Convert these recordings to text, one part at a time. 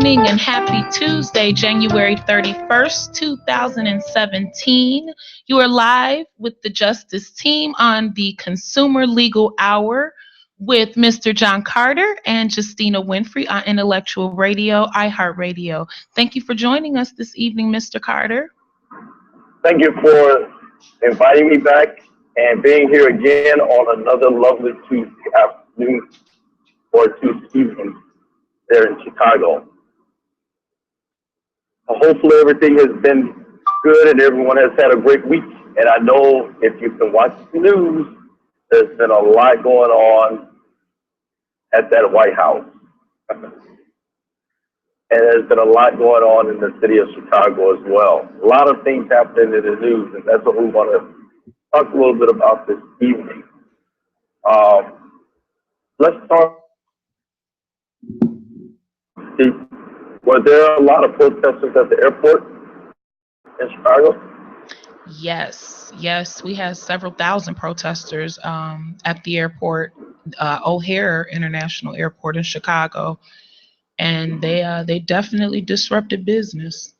evening and happy Tuesday, January 31st, 2017. You are live with the Justice Team on the Consumer Legal Hour with Mr. John Carter and Justina Winfrey on Intellectual Radio, iHeartRadio. Thank you for joining us this evening, Mr. Carter. Thank you for inviting me back and being here again on another lovely Tuesday afternoon or Tuesday evening there in Chicago. Hopefully everything has been good and everyone has had a great week. And I know if you can watch the news, there's been a lot going on at that White House. And there's been a lot going on in the city of Chicago as well. A lot of things happening in the news, and that's what we want to talk a little bit about this evening. Let's start. Were there a lot of protesters at the airport in Chicago? Yes, we had several thousand protesters at the airport, O'Hare International Airport in Chicago, and they definitely disrupted business.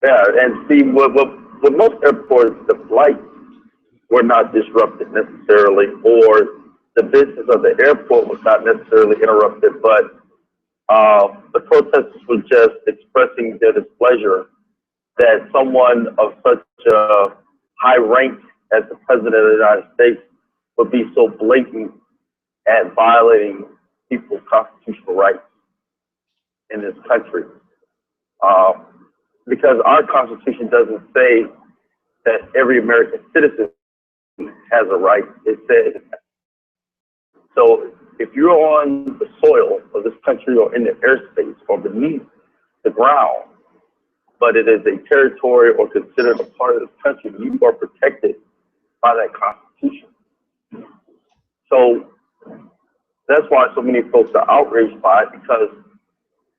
Yeah, and see, with most airports, the flights were not disrupted necessarily, or the business of the airport was not necessarily interrupted, but the protesters were just expressing their displeasure that someone of such a high rank as the President of the United States would be so blatant at violating people's constitutional rights in this country. Because our Constitution doesn't say that every American citizen has a right. It says, so if you're on the soil of this country or in the airspace or beneath the ground, but it is a territory or considered a part of this country, you are protected by that Constitution. So that's why so many folks are outraged by it, because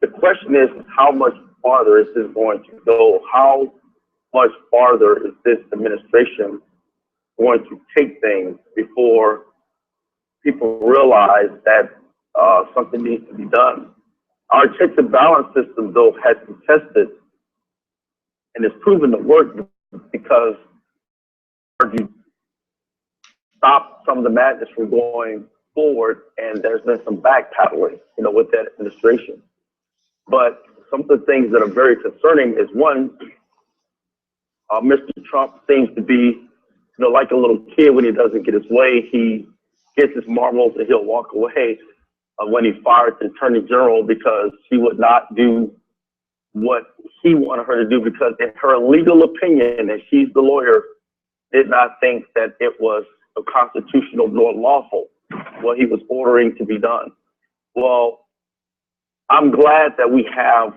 the question is how much farther is this going to go? How much farther is this administration going to take things before people realize that something needs to be done? Our checks and balance system, though, has been tested and it's proven to work because you stop some of the madness from going forward, and there's been some backpedaling, with that administration. But some of the things that are very concerning is, one, Mr. Trump seems to be, like a little kid when he doesn't get his way. He gets his marbles and he'll walk away when he fired the attorney general because she would not do what he wanted her to do, because in her legal opinion, and she's the lawyer, did not think that it was a constitutional nor lawful what he was ordering to be done. Well, I'm glad that we have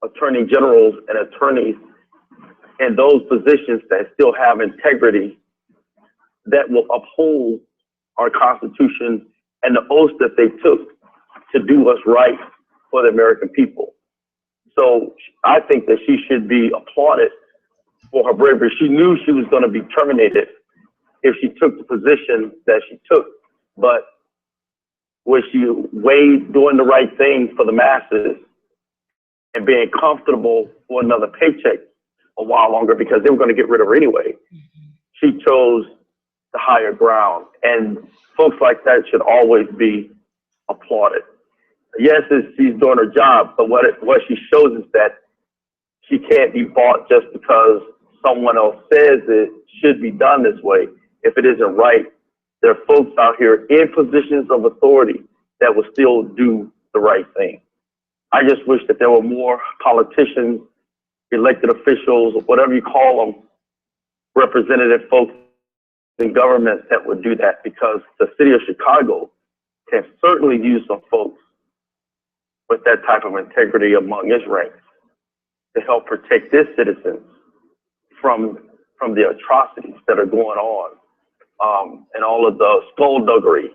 attorney generals and attorneys in those positions that still have integrity, that will uphold our Constitution and the oath that they took to do what's right for the American people. So I think that she should be applauded for her bravery. She knew she was going to be terminated if she took the position that she took, but was she weighed doing the right thing for the masses and being comfortable for another paycheck a while longer, because they were going to get rid of her anyway. She chose the higher ground, and folks like that should always be applauded. Yes, she's doing her job, but what she shows is that she can't be bought just because someone else says it should be done this way. If it isn't right, there are folks out here in positions of authority that will still do the right thing. I just wish that there were more politicians, elected officials, or whatever you call them, representative folks in government that would do that, because the city of Chicago can certainly use some folks with that type of integrity among its ranks to help protect its citizens from the atrocities that are going on, and all of the skullduggery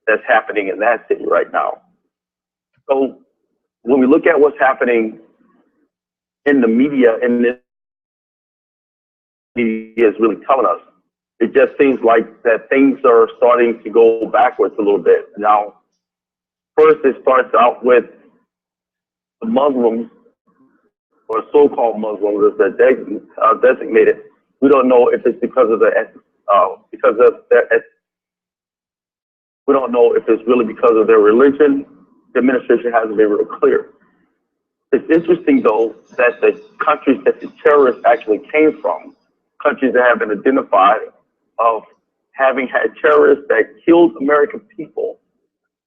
that's happening in that city right now. So when we look at what's happening in the media, and this media is really telling us, it just seems like that things are starting to go backwards a little bit. Now, first it starts out with the Muslims or so-called Muslims as they're designated, we don't know if it's because of we don't know if it's really because of their religion. The administration hasn't been real clear. It's interesting, though, that the countries that the terrorists actually came from, countries that have been identified of having had terrorists that killed American people,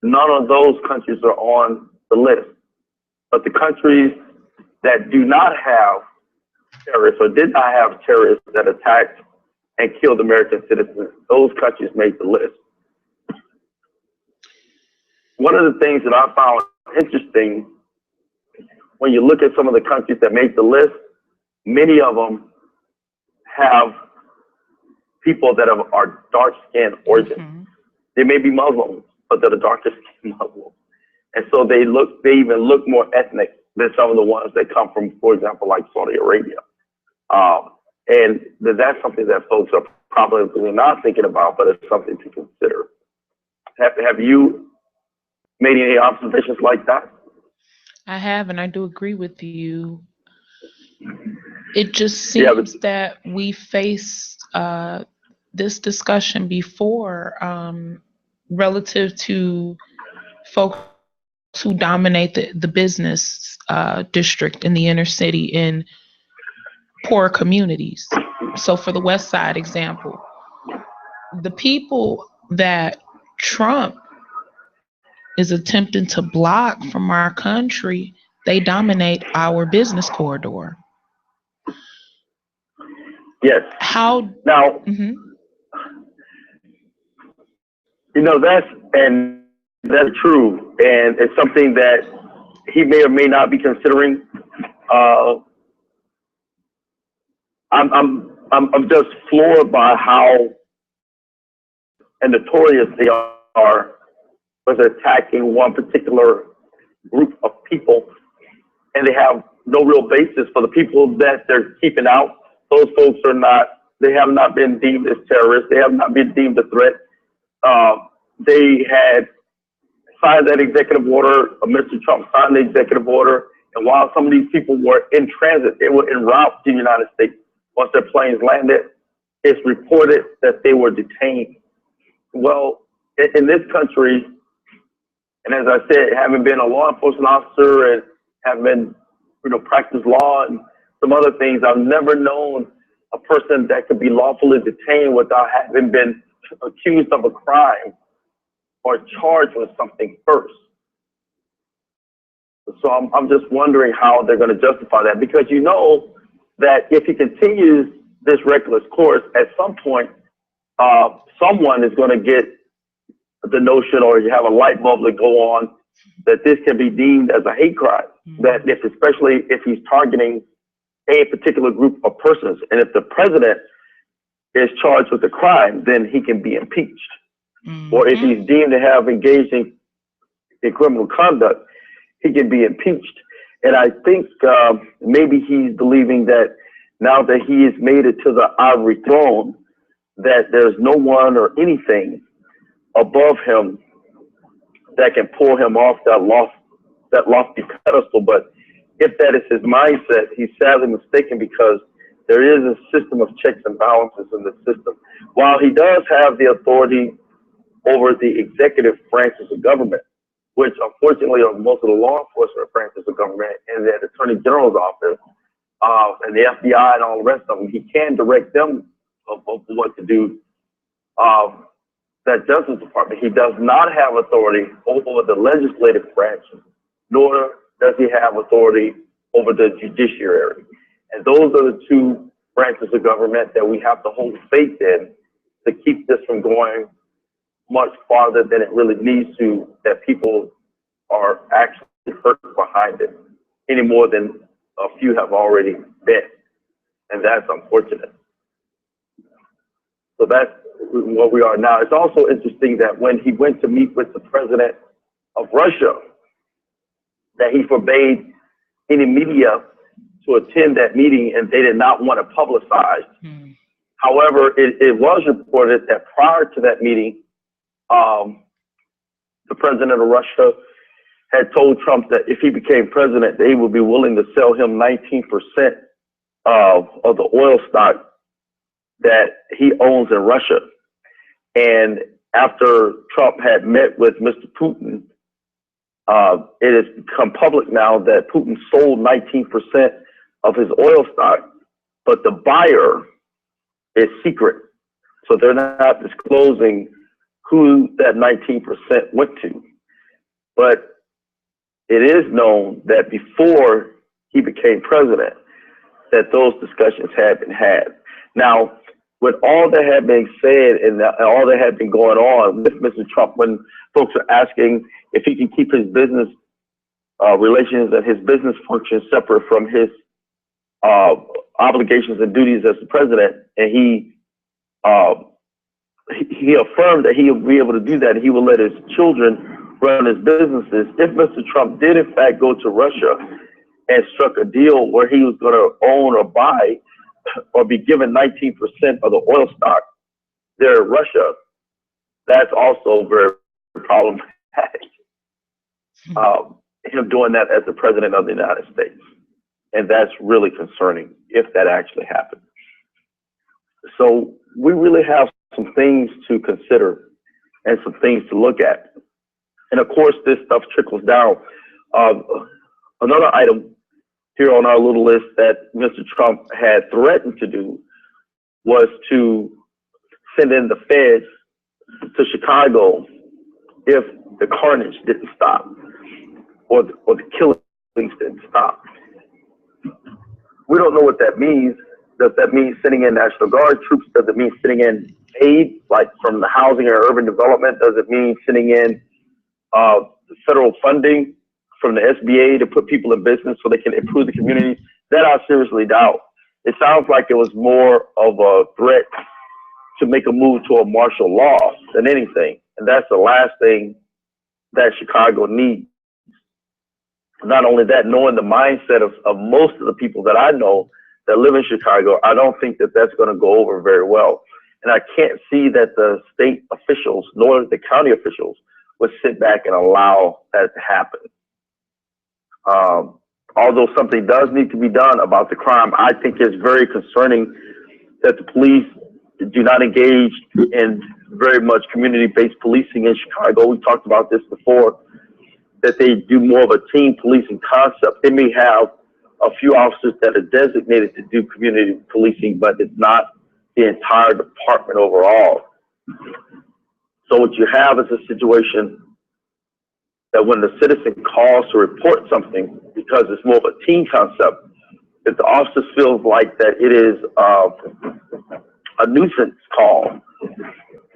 none of those countries are on the list. But the countries that do not have terrorists or did not have terrorists that attacked and killed American citizens, those countries made the list. One of the things that I found interesting, when you look at some of the countries that make the list, many of them have people that are dark-skinned origin. Mm-hmm. They may be Muslims, but they're the darkest-skinned Muslims. And so they even look more ethnic than some of the ones that come from, for example, like Saudi Arabia. And that's something that folks are probably not thinking about, but it's something to consider. Have you made any observations like that? I have, and I do agree with you. It just seems that we faced this discussion before relative to folks who dominate the business district in the inner city in poor communities. So for the West Side example, the people that Trump is attempting to block from our country, they dominate our business corridor. Yes. How now? Mm-hmm. You know, that's true, and it's something that he may or may not be considering. I'm just floored by how notorious they are was attacking one particular group of people, and they have no real basis for the people that they're keeping out. Those folks they have not been deemed as terrorists. They have not been deemed a threat. They had signed that executive order. Mr. Trump signed the executive order. And while some of these people were in transit, they were en route to the United States. Once their planes landed, it's reported that they were detained. Well, in this country, and as I said, having been a law enforcement officer and having, practiced law and some other things, I've never known a person that could be lawfully detained without having been accused of a crime or charged with something first. So I'm just wondering how they're going to justify that, because you know that if he continues this reckless course, at some point, someone is going to get the notion, or you have a light bulb that go on, that this can be deemed as a hate crime. Mm-hmm. That especially if he's targeting a particular group of persons, and if the president is charged with a crime, then he can be impeached. Mm-hmm. Or if he's deemed to have engaged in criminal conduct, he can be impeached. And I think maybe he's believing that now that he has made it to the ivory throne, that there's no one or anything above him that can pull him off that lofty pedestal. But if that is his mindset, he's sadly mistaken, because there is a system of checks and balances in the system. While he does have the authority over the executive branches of government, which unfortunately are most of the law enforcement branches of government and the Attorney General's office and the FBI and all the rest of them, he can direct them of what to do. That Justice Department, he does not have authority over the legislative branch, nor does he have authority over the judiciary. And those are the two branches of government that we have to hold faith in to keep this from going much farther than it really needs to, that people are actually hurt behind it any more than a few have already been. And that's unfortunate. So that's where we are now. It's also interesting that when he went to meet with the president of Russia, that he forbade any media to attend that meeting, and they did not want it publicized. Mm. However, it was reported that prior to that meeting, the president of Russia had told Trump that if he became president, they would be willing to sell him 19% of the oil stock that he owns in Russia. And after Trump had met with Mr. Putin, it has become public now that Putin sold 19% of his oil stock, but the buyer is secret. So they're not disclosing who that 19% went to. But it is known that before he became president, that those discussions had been had. Now, with all that had been said and all that had been going on with Mr. Trump, when folks are asking if he can keep his business relations and his business functions separate from his obligations and duties as the president, and he affirmed that he would be able to do that, and he would let his children run his businesses. If Mr. Trump did in fact go to Russia and struck a deal where he was going to own or buy or be given 19% of the oil stock there in Russia, that's also very problematic. Him doing that as the president of the United States. And that's really concerning if that actually happened. So we really have some things to consider and some things to look at. And of course, this stuff trickles down. Another item here on our little list that Mr. Trump had threatened to do was to send in the feds to Chicago if the carnage didn't stop or the killings didn't stop. We don't know what that means. Does that mean sending in National Guard troops? Does it mean sending in aid, like from the housing or urban development? Does it mean sending in federal funding from the SBA to put people in business so they can improve the community? That I seriously doubt. It sounds like it was more of a threat to make a move to a martial law than anything. And that's the last thing that Chicago needs. Not only that, knowing the mindset of most of the people that I know that live in Chicago, I don't think that that's going to go over very well. And I can't see that the state officials nor the county officials would sit back and allow that to happen. Although something does need to be done about the crime, I think it's very concerning that the police do not engage in very much community-based policing in Chicago. We talked about this before, that they do more of a team policing concept. They may have a few officers that are designated to do community policing, but it's not the entire department overall. So what you have is a situation that when the citizen calls to report something, because it's more of a team concept, if the officer feels like that it is a nuisance call,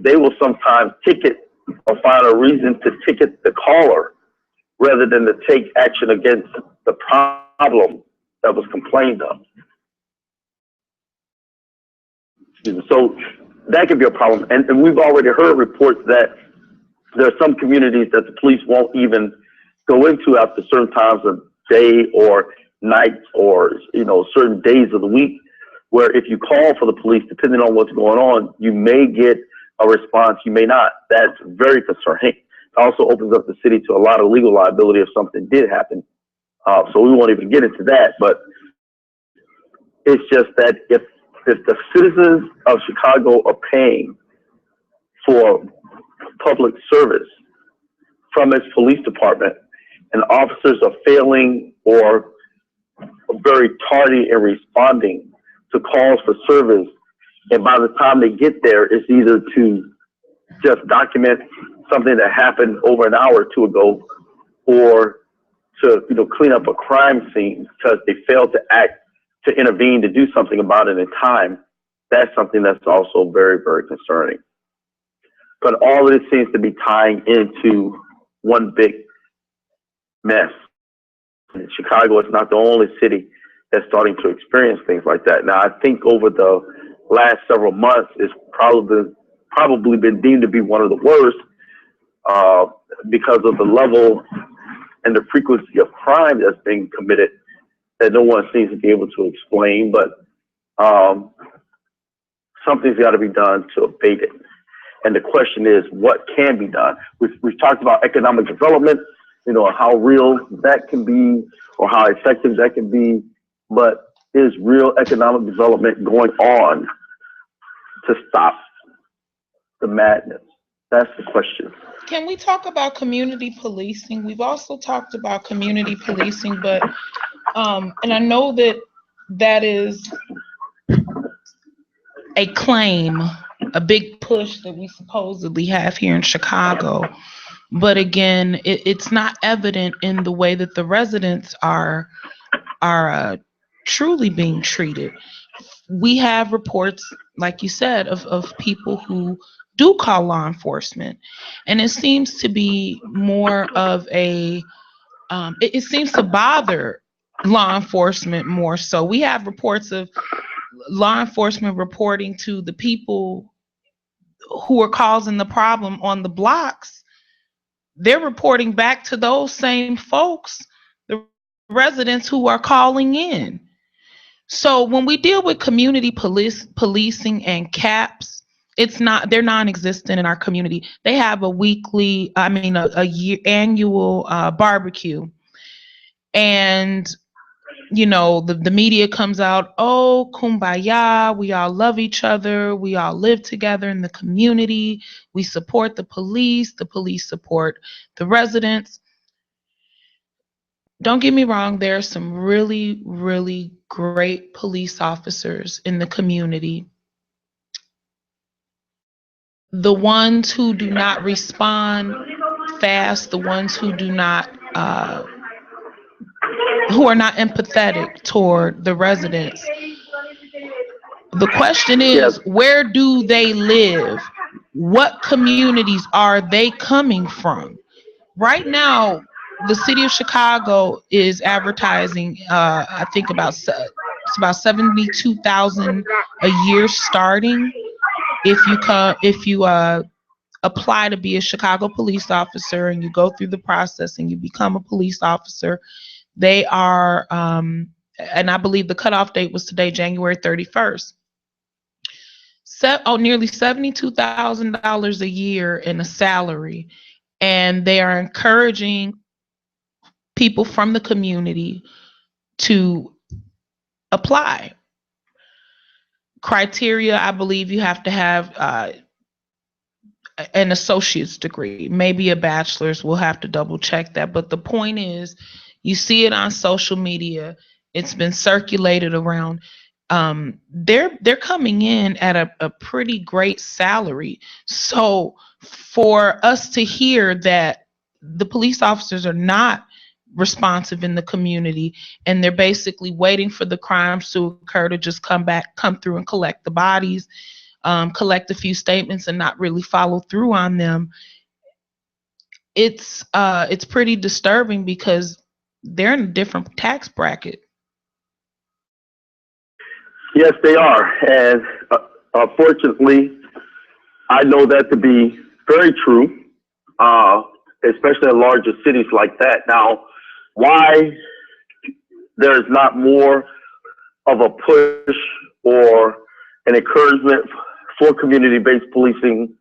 they will sometimes ticket or find a reason to ticket the caller rather than to take action against the problem that was complained of. So that could be a problem. And we've already heard reports that there are some communities that the police won't even go into after certain times of day or nights or, certain days of the week, where if you call for the police, depending on what's going on, you may get a response, you may not. That's very concerning. It also opens up the city to a lot of legal liability if something did happen. So we won't even get into that, but it's just that if the citizens of Chicago are paying for public service from its police department and officers are failing or very tardy in responding to calls for service, and by the time they get there, it's either to just document something that happened over an hour or two ago, or to clean up a crime scene because they failed to act, to intervene, to do something about it in time. That's something that's also very, very concerning. But all of this seems to be tying into one big mess. And Chicago is not the only city that's starting to experience things like that. Now, I think over the last several months, it's probably been deemed to be one of the worst because of the level and the frequency of crime that's being committed that no one seems to be able to explain. But something's got to be done to abate it. And the question is, what can be done? We've talked about economic development. how real that can be or how effective that can be, but is real economic development going on to stop the madness? That's the question. Can we talk about community policing? We've also talked about community policing, but and I know that is a claim, a big push that we supposedly have here in Chicago. But again, it's not evident in the way that the residents are truly being treated. We have reports, like you said, of people who do call law enforcement, and it seems to be more of a it seems to bother law enforcement more so. We have reports of law enforcement reporting to the people who are causing the problem on the blocks. They're reporting back to those same folks, the residents who are calling in. So when we deal with community policing and CAPS, they're non-existent in our community. They have a weekly, a year annual barbecue, and the media comes out, oh, kumbaya, we all love each other, we all live together in the community, we support the police support the residents. Don't get me wrong, there are some really, really great police officers in the community. The ones who do not respond fast, the ones who do not who are not empathetic toward the residents. The question is, where do they live? What communities are they coming from? Right now, the city of Chicago is advertising, I think it's about 72,000 a year starting. If you apply to be a Chicago police officer and you go through the process and you become a police officer, they are, and I believe the cutoff date was today, January 31st. Nearly $72,000 a year in a salary. And they are encouraging people from the community to apply. Criteria, I believe you have to have an associate's degree, maybe a bachelor's. We'll have to double check that. But the point is, you see it on social media. It's been circulated around. They're coming in at a pretty great salary. So for us to hear that the police officers are not responsive in the community and they're basically waiting for the crimes to occur to just come through and collect the bodies, collect a few statements and not really follow through on them, it's pretty disturbing because they're in a different tax bracket. Yes, they are. And unfortunately, I know that to be very true, especially in larger cities like that. Now, why there's not more of a push or an encouragement for community-based policing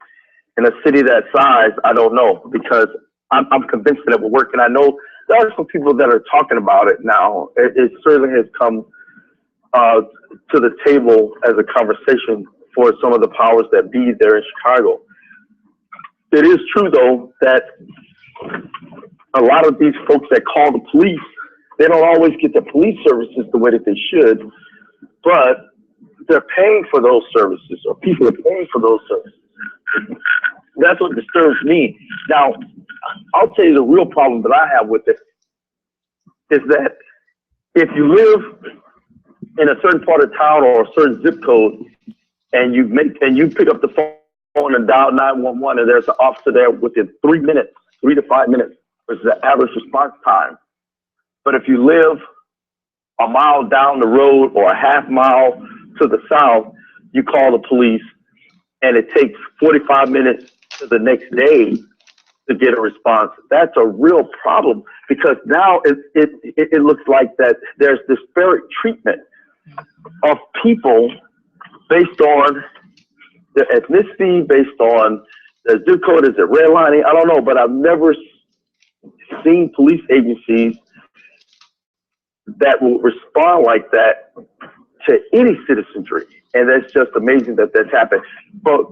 in a city that size, I don't know, because I'm convinced that it will work. And I know there are some people that are talking about it now. It certainly has come to the table as a conversation for some of the powers that be there in Chicago. It is true, though, that a lot of these folks that call the police, they don't always get the police services the way that they should, but they're paying for those services, or people are paying for those services. That's what disturbs me. Now, I'll tell you the real problem that I have with it is that if you live in a certain part of town or a certain zip code, and you pick up the phone and dial 911, and there's an officer there within 3 to 5 minutes, which is the average response time. But if you live a mile down the road or a half mile to the south, you call the police, and it takes 45 minutes to the next day to get a response. That's a real problem, because now it looks like that there's disparate treatment of people based on their ethnicity, based on their zip code. Is it redlining? I don't know, but I've never seen police agencies that will respond like that to any citizenry. And that's just amazing that that's happened. But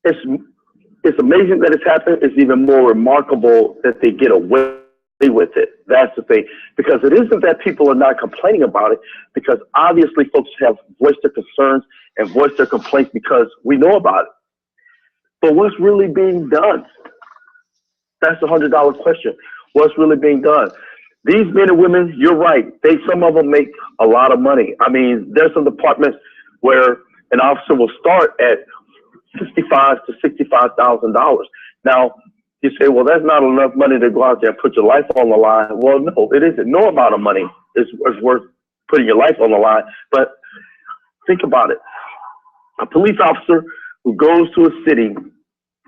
it's amazing that it's happened. It's even more remarkable that they get away with it. That's the thing. Because it isn't that people are not complaining about it, because obviously folks have voiced their concerns and voiced their complaints because we know about it. But what's really being done? That's the $100 question. What's really being done? These men and women, you're right. Some of them make a lot of money. I mean, there's some departments where an officer will start at $65,000 to $65,000. Now, you say, well, that's not enough money to go out there and put your life on the line. Well, no, it isn't. No amount of money is worth putting your life on the line. But think about it. A police officer who goes to a city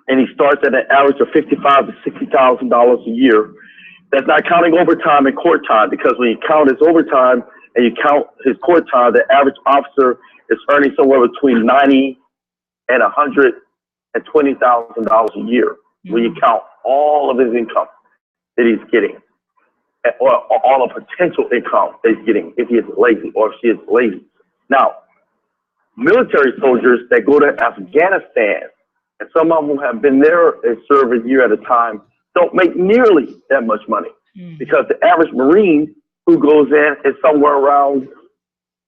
and he starts at an average of $55,000 to $60,000 a year. That's not counting overtime and court time, because when you count his overtime and you count his court time, the average officer is earning somewhere between $90,000 and $120,000 a year. When you count all of his income that he's getting, or all the potential income that he's getting if he is lazy or if she is lazy. Now, military soldiers that go to Afghanistan, and some of them have been there and serve a year at a time, don't make nearly that much money, because the average Marine who goes in is somewhere around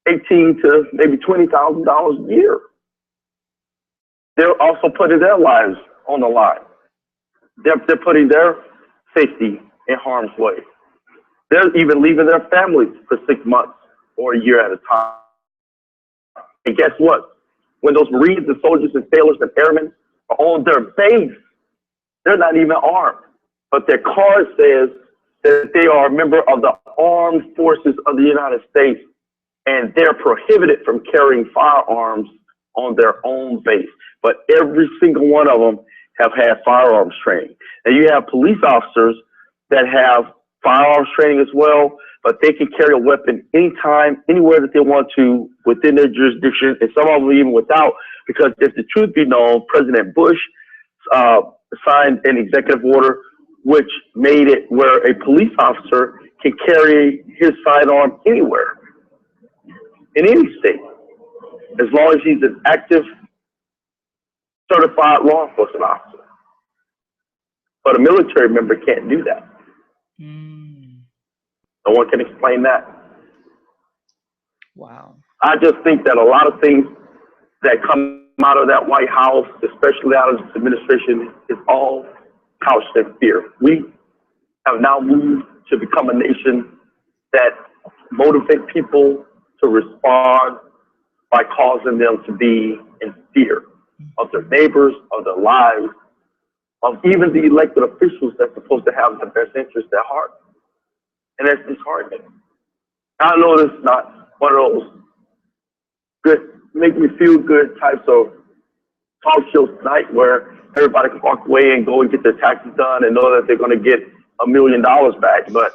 $18,000 to maybe $20,000 a year. They're also putting their lives on the line. They're putting their safety in harm's way. They're even leaving their families for 6 months or a year at a time. And guess what? When those Marines and soldiers and sailors and airmen are on their base, they're not even armed. But their card says that they are a member of the armed forces of the United States, and they're prohibited from carrying firearms on their own base. But every single one of them have had firearms training. And you have police officers that have firearms training as well, but they can carry a weapon anytime, anywhere that they want to within their jurisdiction, and some of them even without, because if the truth be known, President Bush signed an executive order which made it where a police officer can carry his sidearm anywhere, in any state, as long as he's an active, certified law enforcement officer. But a military member can't do that. No one can explain that. Wow. I just think that a lot of things that come out of that White House, especially out of this administration, is all couched in fear. We have now moved to become a nation that motivate people to respond by causing them to be in fear of their neighbors, of their lives, of even the elected officials that's supposed to have their best interests at heart. And that's disheartening. I know this is not one of those good, make me feel good types of talk shows tonight where everybody can walk away and go and get their taxes done and know that they're going to get $1 million back. But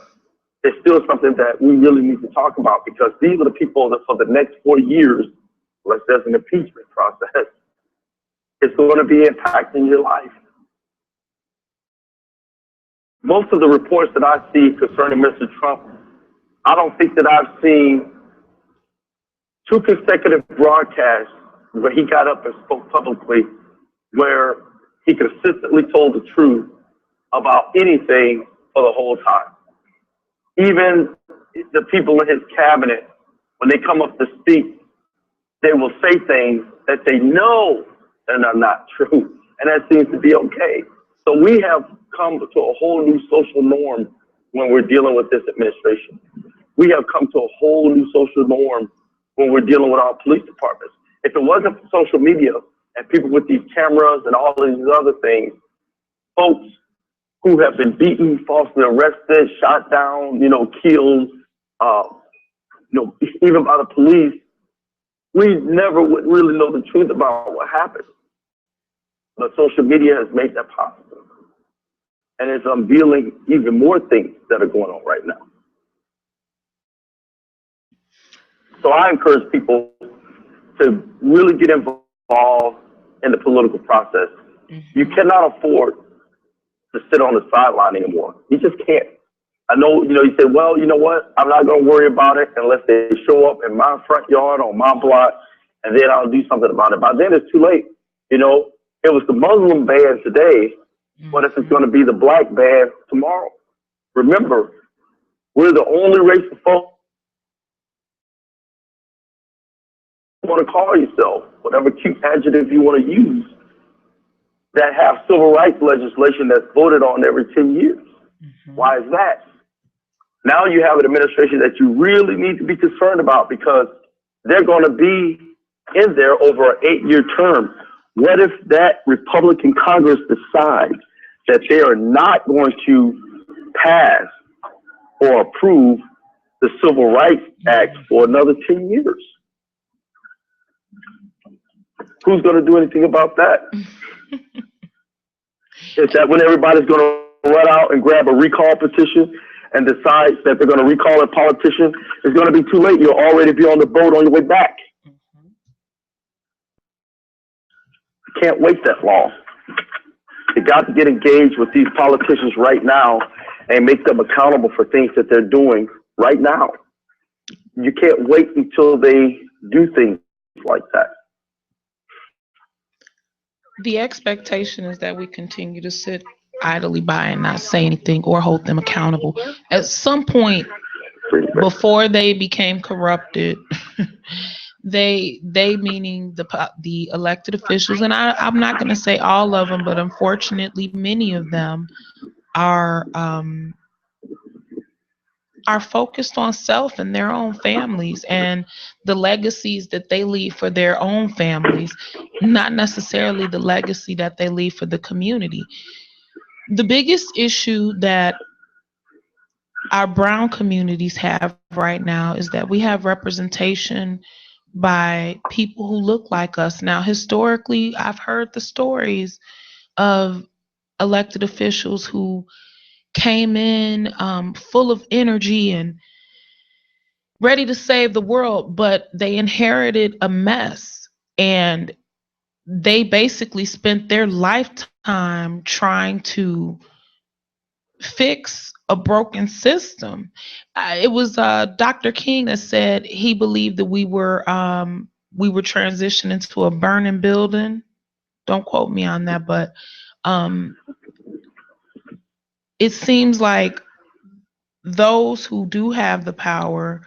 it's still something that we really need to talk about, because these are the people that for the next 4 years, unless there's an impeachment process, it's going to be impacting your life. Most of the reports that I see concerning Mr. Trump, I don't think that I've seen 2 consecutive broadcasts where he got up and spoke publicly where he consistently told the truth about anything for the whole time. Even the people in his cabinet, when they come up to speak, they will say things that they know that are not true, and that seems to be okay. So we have come to a whole new social norm when we're dealing with this administration. We have come to a whole new social norm when we're dealing with our police departments. If it wasn't for social media and people with these cameras and all of these other things, folks who have been beaten, falsely arrested, shot down, killed, even by the police, we never would really know the truth about what happened. But social media has made that possible. And it's unveiling even more things that are going on right now. So I encourage people to really get involved in the political process. You cannot afford to sit on the sideline anymore. He just can't. I know, he said, well, you know what? I'm not going to worry about it unless they show up in my front yard on my block, and then I'll do something about it. By then, it's too late. It was the Muslim ban today. What if it's going to be the black ban tomorrow? Remember, we're the only race of folks you want to call yourself, whatever cute adjective you want to use, that have civil rights legislation that's voted on every 10 years. Why is that? Now you have an administration that you really need to be concerned about because they're going to be in there over an 8-year term. What if that Republican Congress decides that they are not going to pass or approve the Civil Rights Act for another 10 years? Who's going to do anything about that? Is that when everybody's going to run out and grab a recall petition and decide that they're going to recall a politician? It's going to be too late. You'll already be on the boat on your way back. You can't wait that long. You got to get engaged with these politicians right now and make them accountable for things that they're doing right now. You can't wait until they do things like that. The expectation is that we continue to sit idly by and not say anything or hold them accountable. At some point, before they became corrupted, they meaning the elected officials, and I'm not going to say all of them, but unfortunately, many of them are focused on self and their own families and the legacies that they leave for their own families, not necessarily the legacy that they leave for the community. The biggest issue that our brown communities have right now is that we have representation by people who look like us. Now, historically, I've heard the stories of elected officials who came in full of energy and ready to save the world, but they inherited a mess, and they basically spent their lifetime trying to fix a broken system. It was Dr. King that said he believed that we were transitioning to a burning building. Don't quote me on that, but it seems like those who do have the power,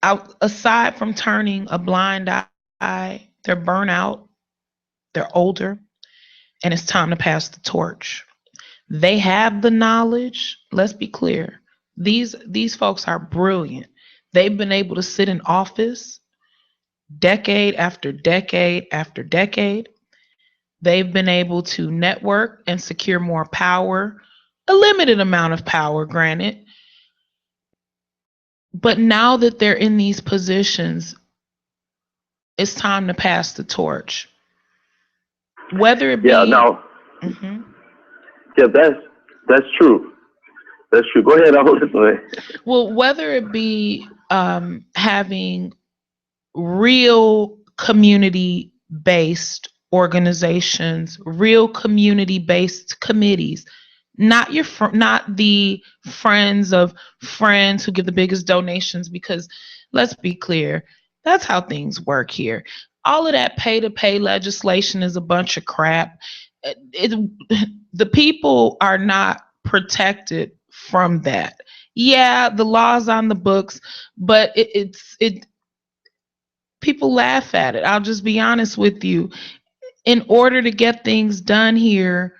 aside from turning a blind eye, they're burnt out, they're older, and it's time to pass the torch. They have the knowledge. Let's be clear. These folks are brilliant. They've been able to sit in office decade after decade after decade. They've been able to network and secure more power, a limited amount of power, granted. But now that they're in these positions, it's time to pass the torch. Whether it be that's true. That's true. Go ahead. I'll listen. Well, whether it be having real community-based organizations, real community-based committees, not the friends of friends who give the biggest donations, because let's be clear, that's how things work here. All of that pay-to-pay legislation is a bunch of crap. The people are not protected from that. Yeah, the law's on the books, but people laugh at it. I'll just be honest with you. In order to get things done here,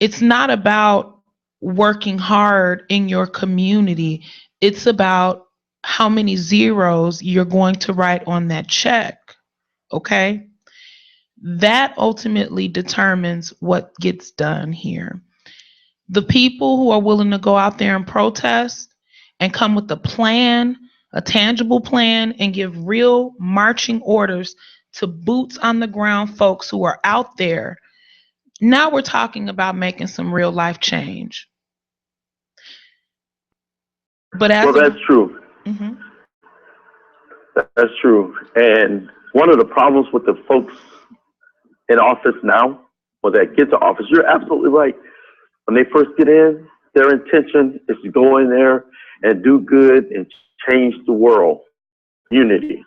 it's not about working hard in your community. It's about how many zeros you're going to write on that check. Okay? That ultimately determines what gets done here. The people who are willing to go out there and protest and come with a plan, a tangible plan, and give real marching orders to boots on the ground folks who are out there. Now we're talking about making some real life change. But that's true. Mm-hmm. That's true. And one of the problems with the folks in office now, or that get to office, you're absolutely right. When they first get in, their intention is to go in there and do good and change the world, unity,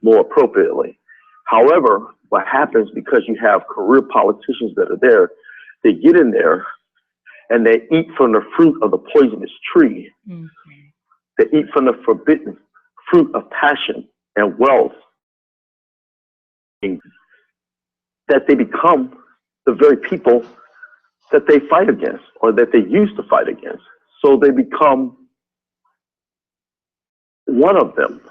more appropriately. However, what happens because you have career politicians that are there, they get in there and they eat from the fruit of the poisonous tree. Mm-hmm. They eat from the forbidden fruit of passion and wealth, that they become the very people that they fight against or that they used to fight against. So they become one of them.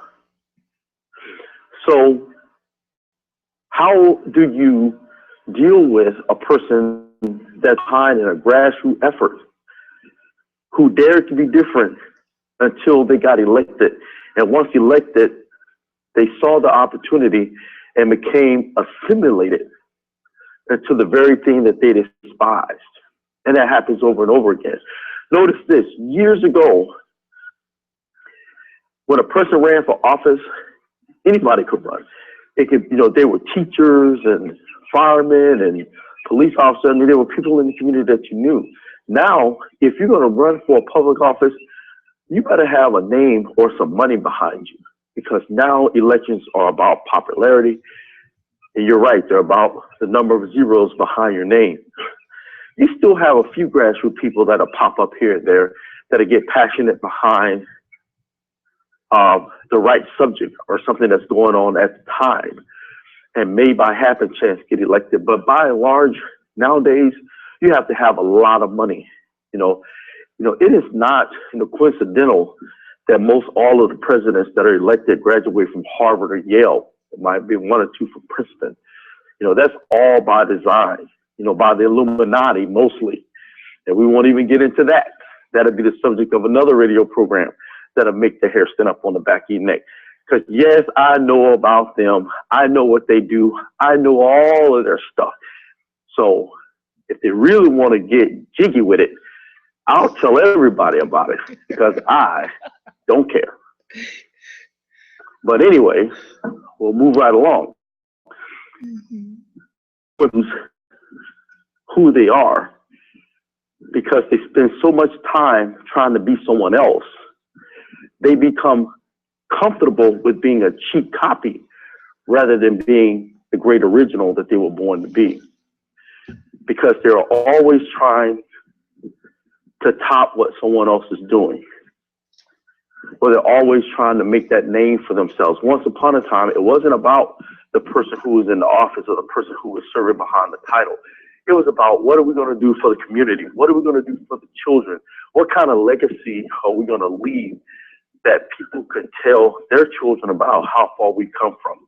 So how do you deal with a person that's behind in a grassroots effort who dared to be different until they got elected? And once elected, they saw the opportunity and became assimilated into the very thing that they despised. And that happens over and over again. Notice this, years ago, when a person ran for office, anybody could run. It could, they were teachers and firemen and police officers. I mean, there were people in the community that you knew. Now, if you're going to run for a public office, you better have a name or some money behind you, because now elections are about popularity. And you're right, they're about the number of zeros behind your name. You still have a few grassroots people that'll pop up here and there that'll get passionate behind the right subject or something that's going on at the time, and may by happen chance get elected. But by and large, nowadays, you have to have a lot of money. It is not coincidental that most all of the presidents that are elected graduate from Harvard or Yale. It might be one or two from Princeton. That's all by design, by the Illuminati mostly. And we won't even get into that. That'll be the subject of another radio program that'll make the hair stand up on the back of your neck. Because yes, I know about them. I know what they do. I know all of their stuff. So if they really want to get jiggy with it, I'll tell everybody about it, because I don't care. But anyway, we'll move right along. Mm-hmm. Who they are, because they spend so much time trying to be someone else, they become comfortable with being a cheap copy rather than being the great original that they were born to be, because they're always trying to top what someone else is doing, or they're always trying to make that name for themselves. Once upon a time, it wasn't about the person who was in the office or the person who was serving behind the title. It was about, what are we going to do for the community? What are we going to do for the children? What kind of legacy are we going to leave that people could tell their children about how far we come from?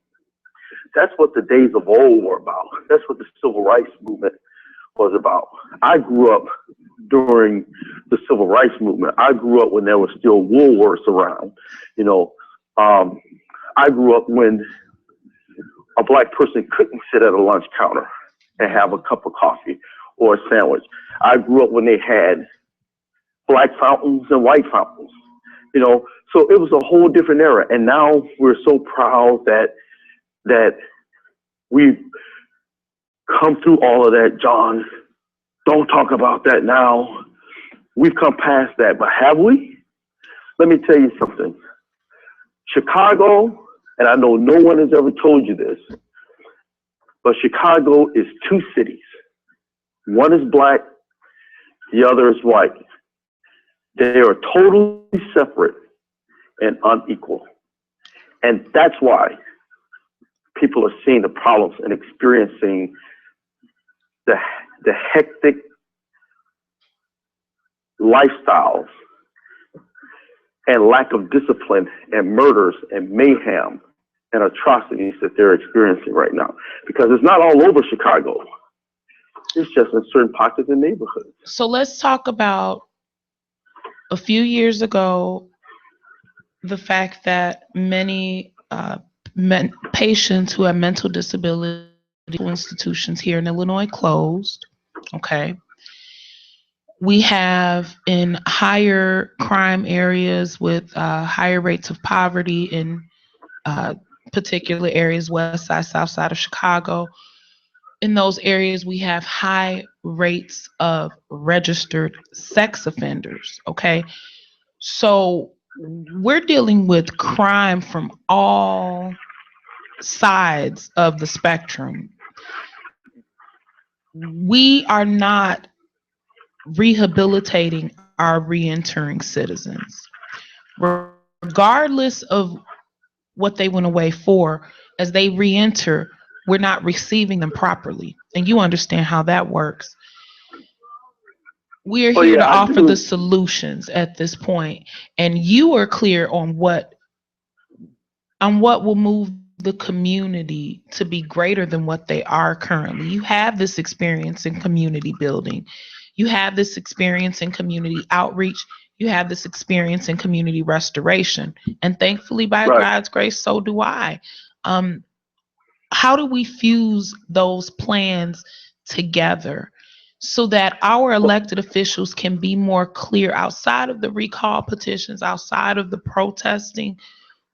That's what the days of old were about. That's what the civil rights movement was about. I grew up during the civil rights movement. I grew up when there was still Woolworths around. I grew up when a black person couldn't sit at a lunch counter and have a cup of coffee or a sandwich. I grew up when they had black fountains and white fountains, so it was a whole different era. And now we're so proud that we've come through all of that. John, don't talk about that now. We've come past that, but have we? Let me tell you something. Chicago, and I know no one has ever told you this, but Chicago is two cities. One is black, the other is white. They are totally separate and unequal. And that's why people are seeing the problems and experiencing the hectic lifestyles and lack of discipline and murders and mayhem and atrocities that they're experiencing right now. Because it's not all over Chicago. It's just in certain pockets and neighborhoods. So let's talk about a few years ago, the fact that many patients who have mental disability institutions here in Illinois closed. Okay. We have in higher crime areas with higher rates of poverty in particular areas, west side, south side of Chicago. in those areas, we have high rates of registered sex offenders. Okay. So we're dealing with crime from all sides of the spectrum. We are not rehabilitating our re-entering citizens, regardless of what they went away for. As they re-enter, we're not receiving them properly, and you understand how that works. We are Oh here yeah, to I offer the do. solutions at this point, and you are clear on what will move the community to be greater than what they are currently. You have this experience in community building. You have this experience in community outreach. You have this experience in community restoration. And thankfully, by Right. God's grace, so do I. Um, how do we fuse those plans together so that our elected officials can be more clear outside of the recall petitions, outside of the protesting?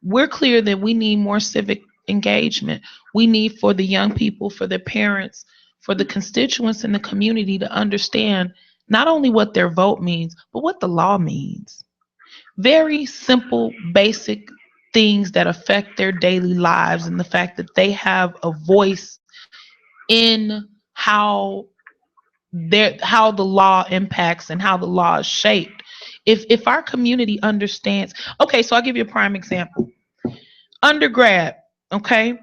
We're clear that we need more civic engagement. We need for the young people, for their parents, for the constituents in the community to understand not only what their vote means, but what the law means. Very simple, basic things that affect their daily lives, and the fact that they have a voice in how the law impacts and how the law is shaped. If our community understands, okay, so I'll give you a prime example. Undergrad, okay,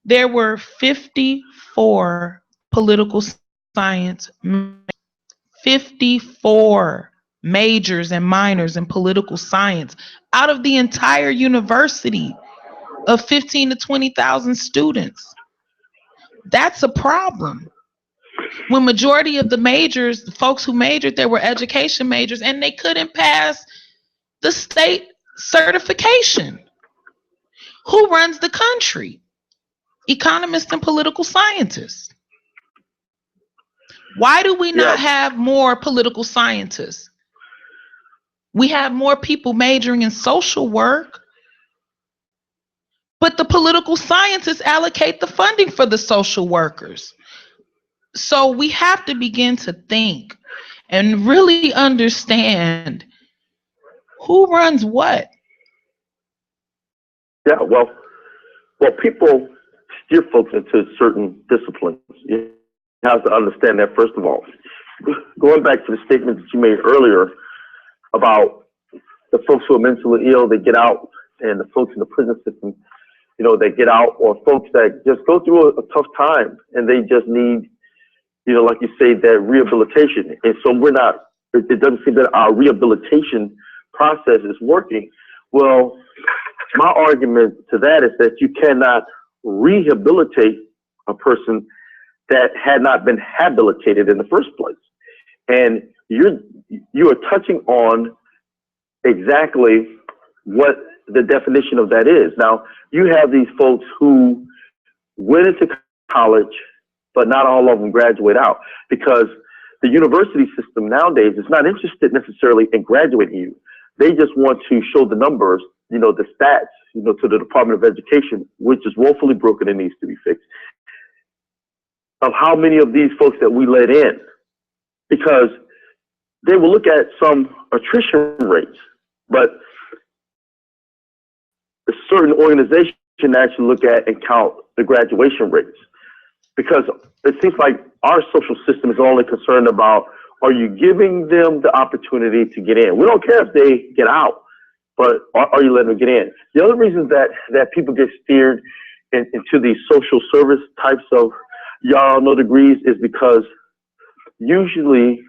there were 54 political science, 54 majors and minors in political science out of the entire university of 15 to 20,000 students. That's a problem. When majority of the majors, the folks who majored there were education majors, and they couldn't pass the state certification. Who runs the country? Economists and political scientists. Why do we Yeah. not have more political scientists? We have more people majoring in social work, but the political scientists allocate the funding for the social workers. So we have to begin to think and really understand who runs what. Yeah. Well, people steer folks into certain disciplines. You have to understand that first of all. Going back to the statement that you made earlier about the folks who are mentally ill, they get out, and the folks in the prison system, they get out, or folks that just go through a tough time and they just need, like you say, that rehabilitation. And so it doesn't seem that our rehabilitation process is working. Well, my argument to that is that you cannot rehabilitate a person that had not been habilitated in the first place. And you are touching on exactly what the definition of that is. Now, you have these folks who went into college, but not all of them graduate out, because the university system nowadays is not interested necessarily in graduating you. They just want to show the numbers, the stats, to the Department of Education, which is woefully broken and needs to be fixed, of how many of these folks that we let in, because they will look at some attrition rates, but a certain organization actually look at and count the graduation rates, because it seems like our social system is only concerned about, are you giving them the opportunity to get in? We don't care if they get out, but are you letting them get in? The other reason that people get steered into these social service types of y'all know degrees is because usually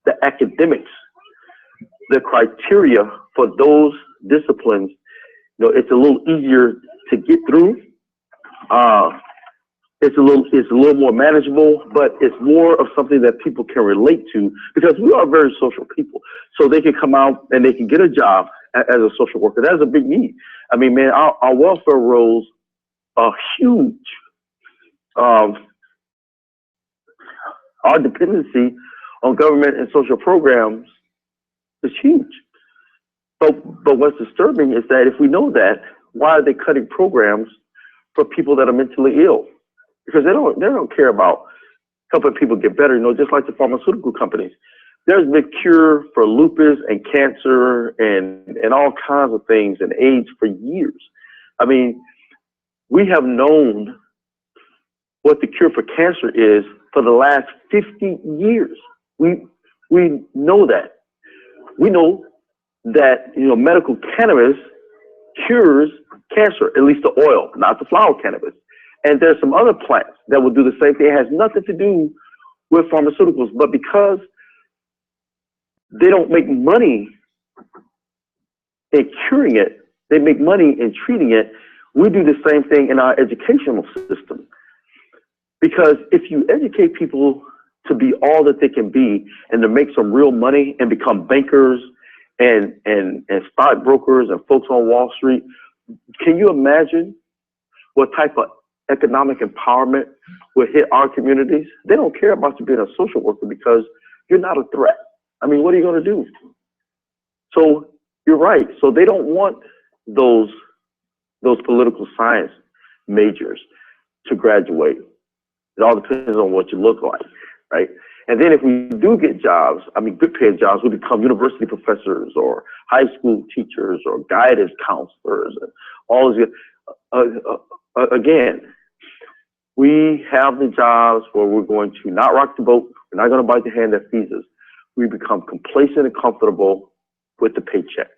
the academics, the criteria for those disciplines, it's a little easier to get through. It's a little more manageable, but it's more of something that people can relate to, because we are very social people. So they can come out and they can get a job as a social worker. That is a big need. I mean, man, our welfare rolls are huge. Our dependency on government and social programs is huge. But what's disturbing is that if we know that, why are they cutting programs for people that are mentally ill? Because they don't care about helping people get better, just like the pharmaceutical companies. There's been cure for lupus and cancer and all kinds of things and AIDS for years. I mean, we have known what the cure for cancer is for the last 50 years. We know that. We know that, medical cannabis cures cancer, at least the oil, not the flower cannabis. And there's some other plants that will do the same thing. It has nothing to do with pharmaceuticals, but because they don't make money in curing it, they make money in treating it. We do the same thing in our educational system. Because if you educate people to be all that they can be and to make some real money and become bankers and stockbrokers and folks on Wall Street, can you imagine what type of economic empowerment will hit our communities? They don't care about you being a social worker because you're not a threat. I mean, what are you going to do? So you're right. So they don't want those political science majors to graduate. It all depends on what you look like, right? And then if we do get jobs, good paying jobs, we become university professors or high school teachers or guidance counselors and all this. Again, we have the jobs where we're going to not rock the boat. We're not going to bite the hand that feeds us. We become complacent and comfortable with the paycheck.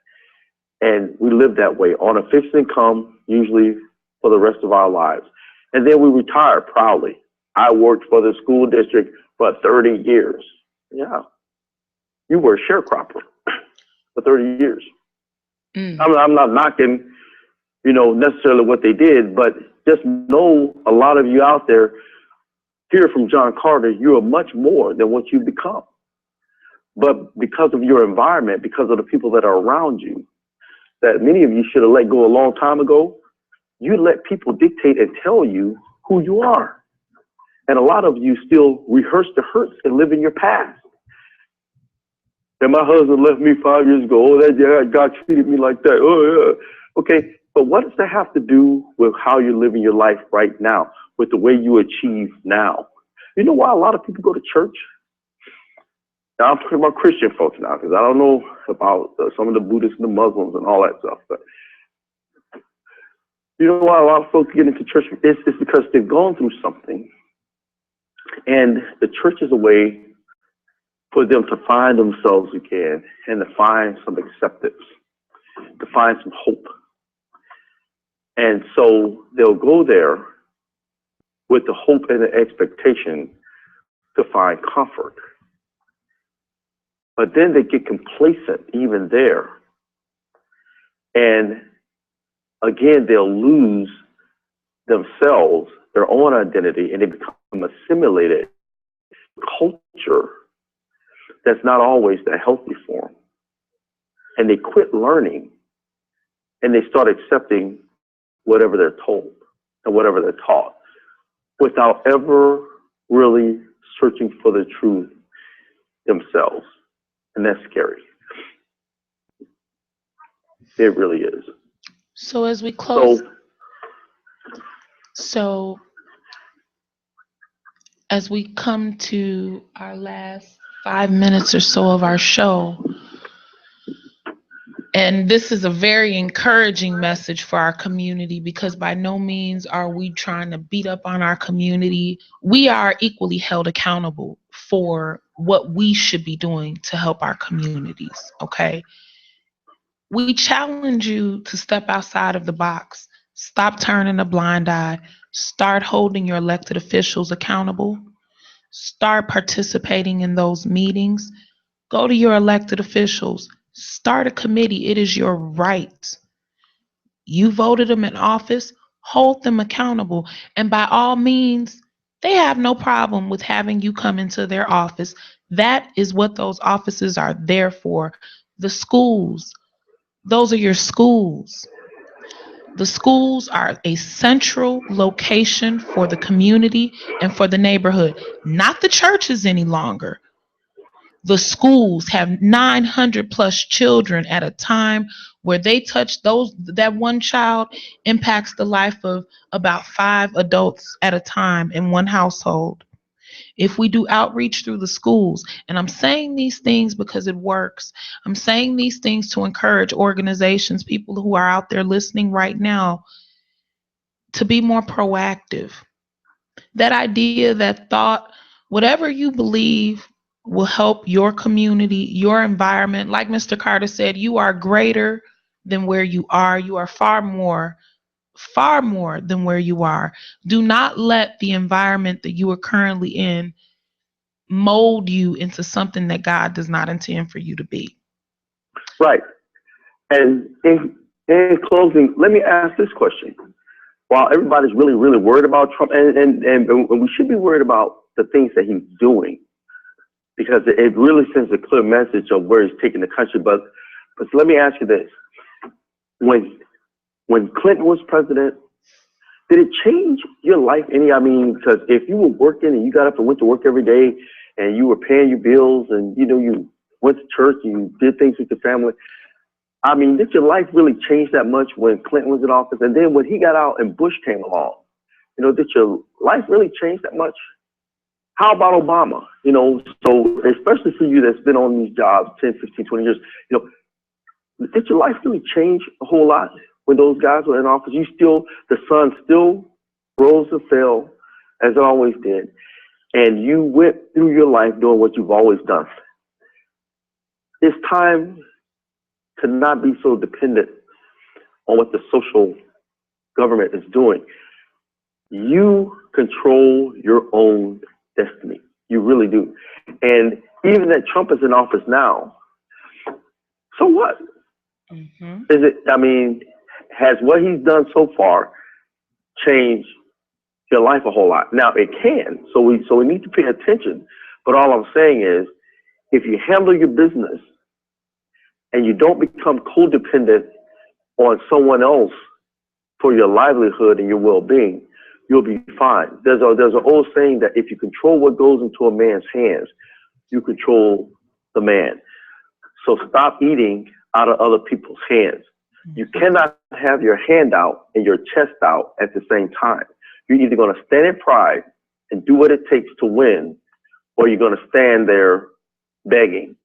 And we live that way on a fixed income, usually for the rest of our lives. And then we retire proudly. I worked for the school district for 30 years. Yeah. You were a sharecropper for 30 years. I'm not knocking, necessarily what they did, but just know a lot of you out there hear from John Carter, you are much more than what you've become. But because of your environment, because of the people that are around you, that many of you should have let go a long time ago, you let people dictate and tell you who you are. And a lot of you still rehearse the hurts and live in your past. And my husband left me 5 years ago. Oh, that God treated me like that. Oh, yeah. Okay, but what does that have to do with how you're living your life right now, with the way you achieve now? You know why a lot of people go to church? Now, I'm talking about Christian folks now, because I don't know about some of the Buddhists and the Muslims and all that stuff. But you know why a lot of folks get into church? It's because they've gone through something. And the church is a way for them to find themselves again and to find some acceptance, to find some hope. And so they'll go there with the hope and the expectation to find comfort. But then they get complacent even there. And again, they'll lose themselves, their own identity, and they become assimilated culture that's not always the healthy form. And they quit learning and they start accepting whatever they're told and whatever they're taught without ever really searching for the truth themselves. And that's scary. It really is. So as we close, as we come to our last 5 minutes or so of our show, and this is a very encouraging message for our community, because by no means are we trying to beat up on our community. We are equally held accountable for what we should be doing to help our communities, okay? We challenge you to step outside of the box. Stop turning a blind eye. Start holding your elected officials accountable. Start participating in those meetings. Go to your elected officials. Start a committee. It is your right. You voted them in office. Hold them accountable. And by all means, they have no problem with having you come into their office. That is what those offices are there for. The schools, those are your schools. The schools are a central location for the community and for the neighborhood, not the churches any longer. The schools have 900 plus children at a time, where they touch that one child impacts the life of about 5 adults at a time in one household. if we do outreach through the schools. And I'm saying these things because it works. I'm saying these things to encourage organizations, people who are out there listening right now, to be more proactive. That idea, that thought, whatever you believe will help your community, your environment. Like Mr. Carter said, you are greater than where you are. You are far more than where you are. Do not let the environment that you are currently in mold you into something that God does not intend for you to be. Right. And in closing, let me ask this question. While everybody's really, really worried about Trump, and we should be worried about the things that he's doing, because it really sends a clear message of where he's taking the country. But let me ask you this. When Clinton was president, did it change your life any? I mean, because if you were working and you got up and went to work every day and you were paying your bills and, you went to church and you did things with your family, I mean, did your life really change that much when Clinton was in office? And then when he got out and Bush came along, did your life really change that much? How about Obama? So especially for you that's been on these jobs 10, 15, 20 years, did your life really change a whole lot when those guys were in office? The sun still rose and fell as it always did. And you went through your life doing what you've always done. It's time to not be so dependent on what the social government is doing. You control your own destiny. You really do. And even that Trump is in office now, so what? Mm-hmm. Has what he's done so far changed your life a whole lot? Now it can, so we need to pay attention. But all I'm saying is, if you handle your business and you don't become codependent on someone else for your livelihood and your well-being, you'll be fine. There's an old saying that if you control what goes into a man's hands, you control the man. So stop eating out of other people's hands. You cannot have your hand out and your chest out at the same time. You're either going to stand in pride and do what it takes to win, or you're going to stand there begging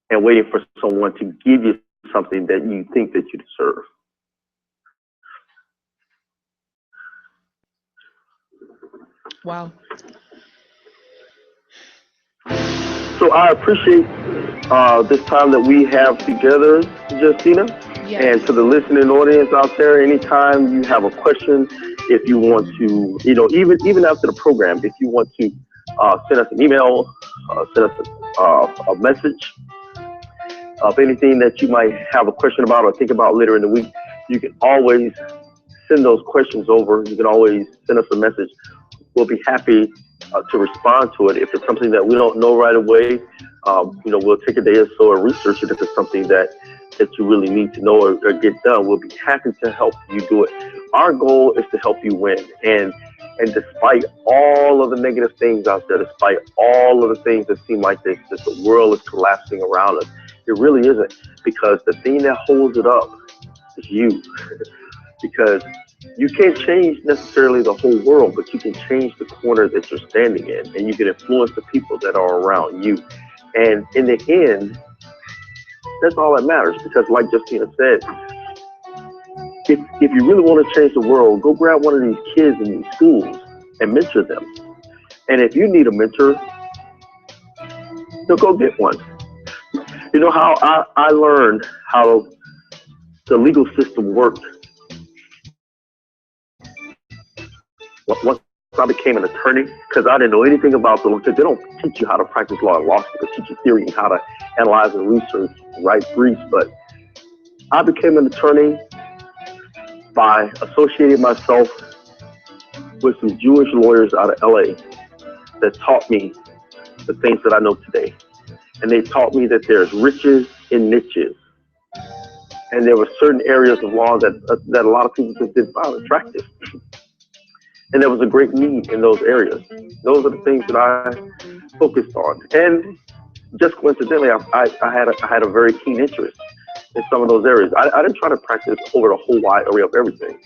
and waiting for someone to give you something that you think that you deserve. Wow. So I appreciate this time that we have together, Justina. Yes. And to the listening audience out there, anytime you have a question, if you want to, even after the program, if you want to send us an email, send us a message of anything that you might have a question about or think about later in the week, you can always send those questions over. You can always send us a message. We'll be happy to respond to it. If it's something that we don't know right away, we'll take a day or so and research it. If it's something that you really need to know or get done, we'll be happy to help you do it. Our goal is to help you win. And despite all of the negative things out there, despite all of the things that seem like that the world is collapsing around us, it really isn't, because the thing that holds it up is you. Because you can't change necessarily the whole world, but you can change the corner that you're standing in, and you can influence the people that are around you. And in the end, that's all that matters, because like Justina said, if you really want to change the world, go grab one of these kids in these schools and mentor them. And if you need a mentor, go get one. You know how I learned how the legal system worked once I became an attorney, because I didn't know anything about the law, because they don't teach you how to practice law in law school. They teach you theory and how to analyze and research and write briefs. But I became an attorney by associating myself with some Jewish lawyers out of LA that taught me the things that I know today. And they taught me that there's riches in niches. And there were certain areas of law that a lot of people just didn't find attractive. And there was a great need in those areas. Those are the things that I focused on. And just coincidentally, I had a very keen interest in some of those areas. I didn't try to practice over the whole wide array of everything.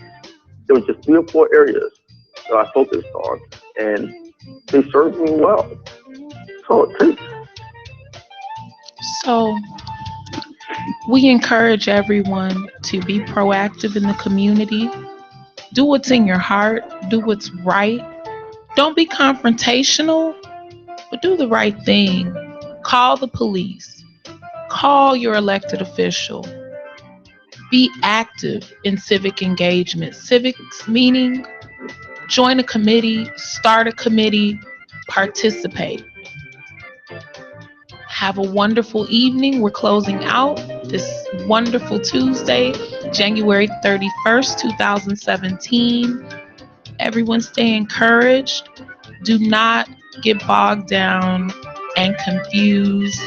There was just 3 or 4 areas that I focused on. And they serve me well. That's all it takes. So we encourage everyone to be proactive in the community. Do what's in your heart. Do what's right. Don't be confrontational, but do the right thing. Call the police. Call your elected official. Be active in civic engagement. Civics meaning join a committee, start a committee, participate. Have a wonderful evening. We're closing out this wonderful Tuesday, January 31st, 2017. Everyone stay encouraged. Do not get bogged down and confused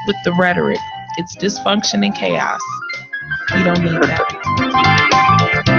with the rhetoric. It's dysfunction and chaos. We don't need that.